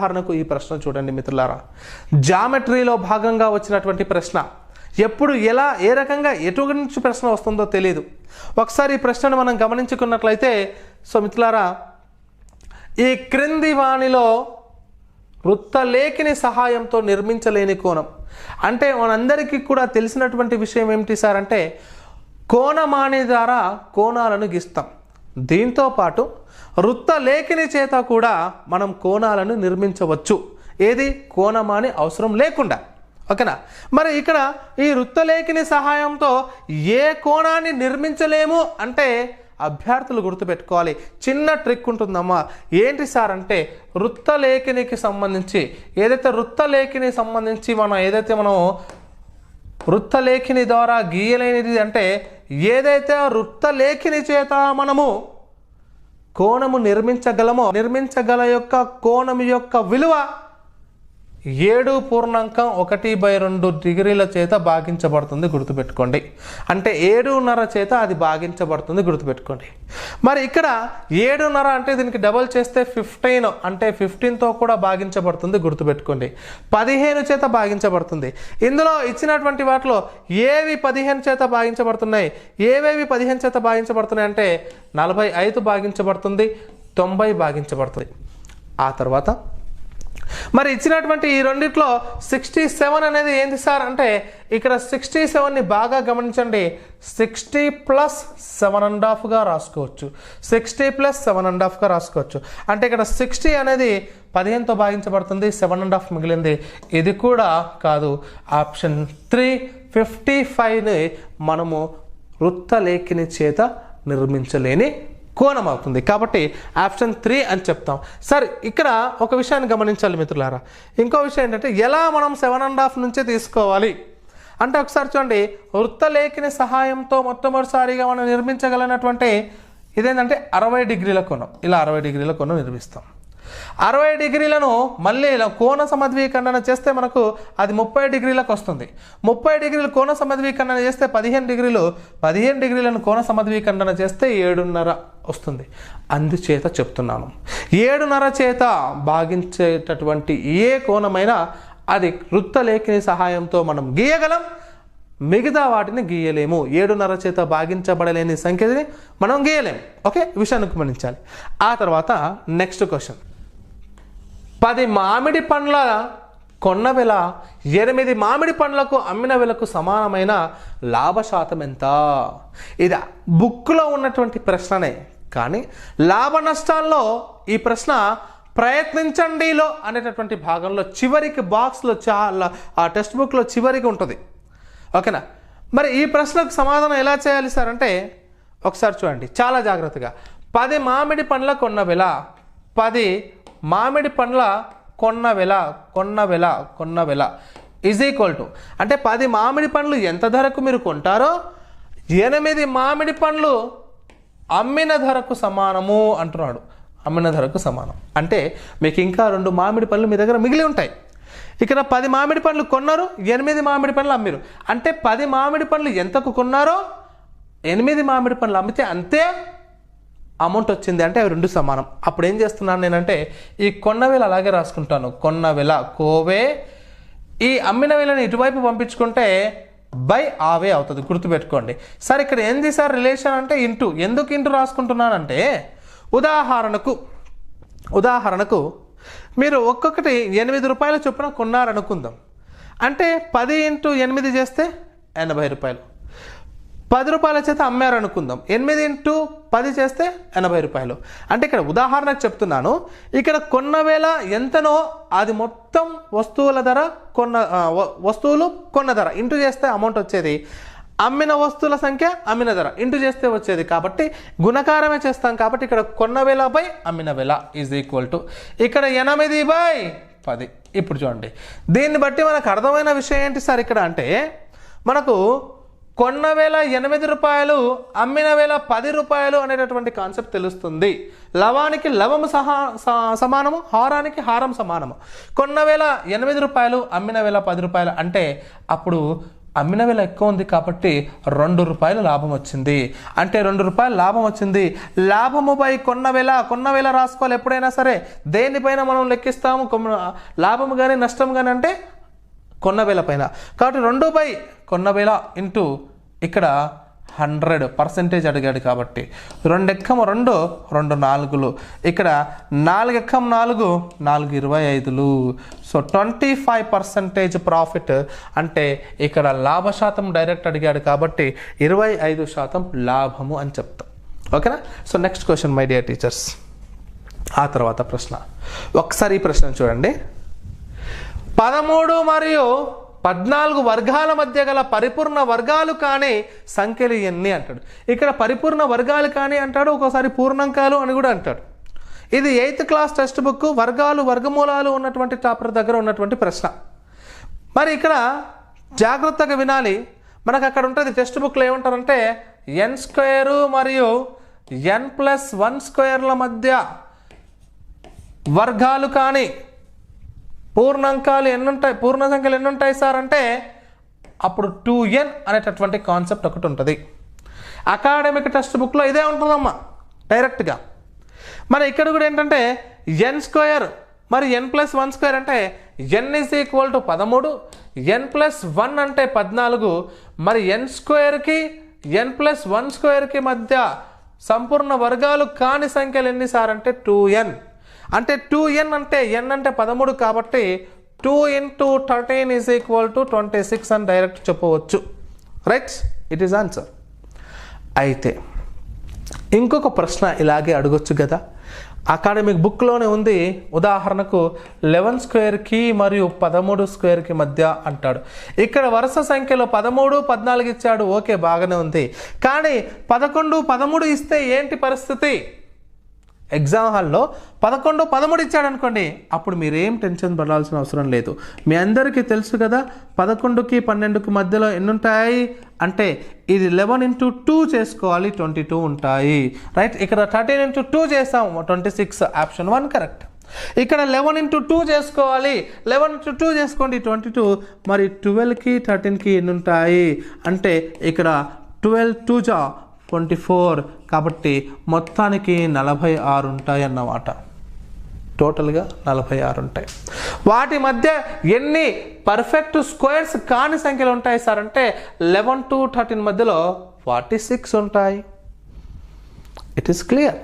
ఉదాహరణకు ఈ ప్రశ్న చూడండి మిత్రులారా, జామెట్రీలో భాగంగా వచ్చినటువంటి ప్రశ్న. ఎప్పుడు ఎలా ఏ రకంగా ఎటు నుంచి ప్రశ్న వస్తుందో తెలియదు. ఒకసారి ఈ ప్రశ్నను మనం గమనించుకున్నట్లయితే, సో మిత్రులారా, ఈ క్రింది వానిలో వృత్తలేఖిని సహాయంతో నిర్మించలేని కోణం. అంటే మనందరికీ కూడా తెలిసినటువంటి విషయం ఏమిటి సార్ అంటే, కోణమాని ద్వారా కోణాలను గీస్తాం. దీంతో పాటు వృత్తలేఖిని చేత కూడా మనం కోణాలను నిర్మించవచ్చు. ఏది? కోణమాని అవసరం లేకుండా. ఓకేనా? మరి ఇక్కడ ఈ వృత్తలేఖిని సహాయంతో ఏ కోణాన్ని నిర్మించలేము అంటే అభ్యర్థులు గుర్తుపెట్టుకోవాలి. చిన్న ట్రిక్ ఉంటుందమ్మా. ఏంటి సార్ అంటే, వృత్తలేఖినికి సంబంధించి మనం వృత్తలేఖిని ద్వారా గీయలేనిది అంటే, ఏదైతే వృత్తలేఖిని చేత మనము కోణము నిర్మించగల యొక్క కోణం యొక్క విలువ 7.1/2 డిగ్రీల చేత భాగించబడుతుంది, గుర్తుపెట్టుకోండి. అంటే 7.5 చేత అది భాగించబడుతుంది, గుర్తుపెట్టుకోండి. మరి ఇక్కడ 7.5 అంటే దీనికి డబల్ చేస్తే 15, అంటే 15తో కూడా భాగించబడుతుంది, గుర్తుపెట్టుకోండి. 15 చేత భాగించబడుతుంది. ఇందులో ఇచ్చినటువంటి వాటిలో ఏవి 15 చేత భాగించబడుతున్నాయి, ఏవేవి 15 చేత భాగించబడుతున్నాయి అంటే 45 భాగించబడుతుంది, 90 భాగించబడుతుంది. ఆ తర్వాత మరి ఇచ్చినటువంటి ఈ రెండిట్లో 67 అనేది ఏంటి సార్ అంటే, ఇక్కడ 67ని బాగా గమనించండి. 60 + 7.5గా రాసుకోవచ్చు. 60 + 7.5గా రాసుకోవచ్చు. అంటే ఇక్కడ 60 అనేది 15తో భాగించబడుతుంది, 7.5 మిగిలింది. ఇది కూడా కాదు. ఆప్షన్ 3 55ని మనము వృత్తలేఖిని చేత నిర్మించలేని కోణం అవుతుంది. కాబట్టి ఆప్షన్ 3 అని చెప్తాం. సరే, ఇక్కడ ఒక విషయాన్ని గమనించాలి మిత్రులారా. ఇంకో విషయం ఏంటంటే, ఎలా మనం 7.5 నుంచే తీసుకోవాలి అంటే, ఒకసారి చూడండి. వృత్తలేఖిని సహాయంతో మొట్టమొదటిసారిగా మనం నిర్మించగలిగినటువంటి ఇదేంటంటే 60 డిగ్రీల కోణం. ఇలా 60 డిగ్రీల కోణం నిర్మిస్తాం. 60 డిగ్రీలను మళ్ళీ ఇలా కోణ సమద్వీకరణ చేస్తే మనకు అది 30 డిగ్రీలకు వస్తుంది. 30 డిగ్రీలు కోణ సమద్వీకరణ చేస్తే 15 డిగ్రీలు, 15 డిగ్రీలను కోణ సమద్వీకరణ చేస్తే 7.5 వస్తుంది. అందుచేత చెప్తున్నాను, 7.5 చేత భాగించేటటువంటి ఏ కోణమైనా అది వృత్తలేఖిని సహాయంతో మనం గీయగలం, మిగతా వాటిని గీయలేము. 7.5 చేత భాగించబడలేని సంఖ్యని మనం గీయలేము. ఓకే, విషయాన్ని గమనించాలి. ఆ తర్వాత నెక్స్ట్ క్వశ్చన్, 10 మామిడి పండ్ల కొన్న వెల 8 మామిడి పండ్లకు అమ్మిన వెలకు సమానమైన లాభశాతం ఎంత? ఇది బుక్లో ఉన్నటువంటి ప్రశ్ననే, కానీ లాభ నష్టాల్లో ఈ ప్రశ్న ప్రయత్నించండిలో అనేటటువంటి భాగంలో చివరికి బాక్స్లో చాలా ఆ టెక్స్ట్ బుక్లో చివరికి ఉంటుంది. ఓకేనా? మరి ఈ ప్రశ్నకు సమాధానం ఎలా చేయాలి సార్ అంటే, ఒకసారి చూడండి చాలా జాగ్రత్తగా. 10 మామిడి పండ్ల కొన్న వెల, 10 మామిడి పండ్ల కొన్న వెల ఈజ్ ఈక్వల్ టు, అంటే 10 మామిడి పండ్లు ఎంత ధరకు మీరు కొంటారో 8 మామిడి పండ్లు అమ్మిన ధరకు సమానము అంటున్నాడు. అమ్మిన ధరకు సమానం అంటే మీకు ఇంకా 2 మామిడి పండ్లు మీ దగ్గర మిగిలి ఉంటాయి. ఇక్కడ 10 మామిడి పండ్లు కొన్నారు, 8 మామిడి పండ్లు అమ్మిరు. అంటే 10 మామిడి పండ్లు ఎంతకు కొన్నారో 8 మామిడి పండ్లు అమ్మితే అంతే అమౌంట్ వచ్చింది. అంటే అవి 2 సమానం. అప్పుడు ఏం చేస్తున్నాను నేనంటే, ఈ కొన్న వేల అలాగే రాసుకుంటాను. కొన్న వేల కోవే, ఈ అమ్మిన వేలని ఇటువైపు పంపించుకుంటే బై ఆవే అవుతుంది, గుర్తుపెట్టుకోండి. సార్ ఇక్కడ ఏంది సార్ రిలేషన్ అంటే ఇంటూ. ఎందుకు ఇంటూ రాసుకుంటున్నానంటే, ఉదాహరణకు మీరు ఒక్కొక్కటి 8 రూపాయల చొప్పున కొన్నారనుకుందాం. అంటే 10 × 8 చేస్తే 80 రూపాయలు. 10 రూపాయల చేత అమ్మారనుకుందాం. 8 × 10 చేస్తే 80 రూపాయలు. అంటే ఇక్కడ ఉదాహరణకు చెప్తున్నాను. ఇక్కడ కొన్న వేల ఎంతనో అది మొత్తం వస్తువుల ధర, వస్తువులు కొన్న ధర ఇంటూ చేస్తే అమౌంట్ వచ్చేది. అమ్మిన వస్తువుల సంఖ్య అమ్మిన ధర ఇంటూ చేస్తే వచ్చేది. కాబట్టి గుణకారమే చేస్తాం. కాబట్టి ఇక్కడ కొన్న వేల బై అమ్మిన వేల ఈజ్ ఈక్వల్ టు ఇక్కడ 8/10. ఇప్పుడు చూడండి, దీన్ని బట్టి మనకు అర్థమైన విషయం ఏంటి సార్ ఇక్కడ అంటే, మనకు కొన్న వేల 8 రూపాయలు, అమ్మిన వేల 10 రూపాయలు అనేటటువంటి కాన్సెప్ట్ తెలుస్తుంది. లవానికి లవము సమానము, హారానికి హారం సమానము. కొన్న వేల 8 రూపాయలు, అమ్మిన వేల 10 రూపాయలు అంటే అప్పుడు అమ్మిన వేల ఎక్కువ ఉంది కాబట్టి ₹2 లాభం వచ్చింది. అంటే ₹2 లాభం వచ్చింది. లాభము బై కొన్న వేల రాసుకోవాలి ఎప్పుడైనా సరే. దేనిపైన మనం లెక్కిస్తాము లాభము కానీ నష్టం కానీ అంటే కొన్న వేల పైన. కాబట్టి 2 బై కొన్న వేల ఇంటూ ఇక్కడ 100% అడిగాడు కాబట్టి 2 ఎక్కం 2 2 4లు, ఇక్కడ 4 ఎక్కం 4 4 25లు. So 25% profit. అంటే ఇక్కడ లాభ శాతం డైరెక్ట్ అడిగాడు కాబట్టి 25% లాభము అని చెప్తాం. ఓకేనా? So next question my dear teachers. ఆ తర్వాత ప్రశ్న ఒకసారి ఈ ప్రశ్న చూడండి. 13 మరియు 14 వర్గాల మధ్య గల పరిపూర్ణ వర్గాలు కాని సంఖ్యలు ఎన్ని అంటాడు. ఇక్కడ పరిపూర్ణ వర్గాలు కాని అంటాడు, ఒక్కోసారి పూర్ణాంకాలు అని కూడా అంటాడు. ఇది 8th క్లాస్ టెక్స్ట్ బుక్ వర్గాలు వర్గమూలాలు ఉన్నటువంటి చాప్టర్ దగ్గర ఉన్నటువంటి ప్రశ్న. మరి ఇక్కడ జాగ్రత్తగా వినాలి. మనకు అక్కడ ఉంటుంది టెక్స్ట్ బుక్లో ఏమంటారంటే n² మరియు n+1² మధ్య వర్గాలు కానీ పూర్ణాంకాలు ఎన్ని ఉంటాయి, పూర్ణ సంఖ్యలు ఎన్ని ఉంటాయి సార్ అంటే అప్పుడు 2n అనేటటువంటి కాన్సెప్ట్ ఒకటి ఉంటుంది. అకాడమిక్ టెక్స్ట్ బుక్లో ఇదే ఉంటుందమ్మా డైరెక్ట్గా. మరి ఇక్కడ కూడా ఏంటంటే n² మరి n+1² అంటే n = 13, n+1 అంటే 14. మరి n²కి n+1² మధ్య సంపూర్ణ వర్గాలు కాని సంఖ్యలు ఎన్ని సార్ అంటే 2n. అంటే 2n అంటే n అంటే 13 కాబట్టి 2 × 13 = 26 అని డైరెక్ట్ చెప్పవచ్చు. Right, it is answer. అయితే ఇంకొక ప్రశ్న ఇలాగే అడగొచ్చు కదా. అకాడమిక్ బుక్లోనే ఉంది. ఉదాహరణకు 11² మరియు 13² మధ్య అంటాడు. ఇక్కడ వరుస సంఖ్యలో 13, 14 ఇచ్చాడు. ఓకే, బాగానే ఉంది. కానీ 11, 13 ఇస్తే ఏంటి పరిస్థితి? ఎగ్జామ్ హాల్లో 11, 13 ఇచ్చాడు అనుకోండి, అప్పుడు మీరేం టెన్షన్ పడాల్సిన అవసరం లేదు. మీ అందరికీ తెలుసు కదా 11కి 12కి మధ్యలో ఎన్ని ఉంటాయి అంటే ఇది 11 × 2 చేసుకోవాలి, 22 ఉంటాయి. రైట్, ఇక్కడ 13 × 2 చేస్తాం 26. Option 1 correct. ఇక్కడ 11 × 2 చేసుకోవాలి, 11 × 2 చేసుకోండి 22. మరి 12కి 13కి ఎన్ని ఉంటాయి అంటే ఇక్కడ 12 × 2 = 24. కాబట్టి మొత్తానికి 46 ఉంటాయి అన్నమాట. టోటల్గా 46 ఉంటాయి. వాటి మధ్య ఎన్ని పర్ఫెక్ట్ స్క్వేర్స్ కాని సంఖ్యలు ఉంటాయి సార్ అంటే 11 to 13 మధ్యలో 46 ఉంటాయి. It is clear.